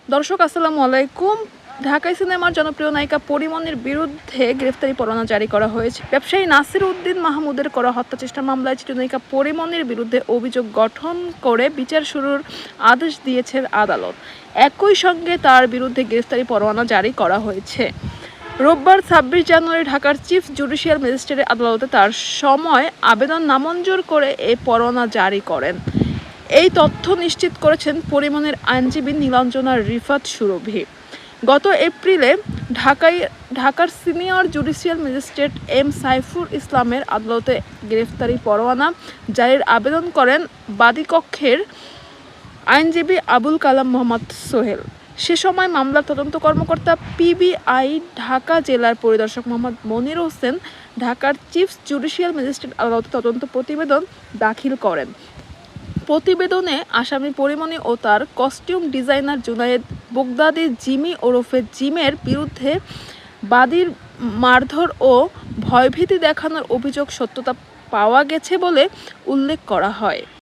দর্শক আসসালামু আলাইকুম। ঢাকাই সিনেমার জনপ্রিয় নায়িকা পরিমণির বিরুদ্ধে গ্রেফতারি পরোয়ানা জারি করা হয়েছে। ব্যবসায়ী নাসির উদ্দিন মাহমুদের করা হত্যা চেষ্টার মামলায় চিত্রনায়িকা পরিমণির বিরুদ্ধে অভিযোগ গঠন করে বিচার শুরুর আদেশ দিয়েছেন আদালত। একই সঙ্গে তার বিরুদ্ধে গ্রেফতারি পরোয়ানা জারি করা হয়েছে। রোববার ২৬ জানুয়ারি ঢাকার চিফ জুডিশিয়াল ম্যাজিস্ট্রেটের আদালতে তার সময় আবেদন নামঞ্জুর করে এই পরোয়ানা জারি করেন। এই তথ্য নিশ্চিত করেছেন পরিমণির আইনজীবী নীলাঞ্জনা রিফাত সুরভি। গত এপ্রিলে ঢাকার senior judicial magistrate M Saiful ইসলামের আদালতে গ্রেফতারি পরোয়ানা জারির আবেদন করেন বাদীপক্ষের আইনজীবী আবুল কালাম মোহাম্মদ সোহেল। সে সময় মামলার তদন্ত কর্মকর্তা পিবিআই ঢাকা জেলার পরিদর্শক মোহাম্মদ মনির হোসেন ঢাকার চিফ জুডিশিয়াল ম্যাজিস্ট্রেট আদালতে তদন্ত প্রতিবেদন দাখিল করেন। প্রতিবেদনে আসামি পরিমণি ও তার কস্টিউম ডিজাইনার জুনায়েদ বাগদাদি জিমি ওরফে জিমের বিরুদ্ধে বাদীর মারধর ও ভয়ভীতি দেখানোর অভিযোগ সত্যতা পাওয়া গেছে বলে উল্লেখ করা হয়।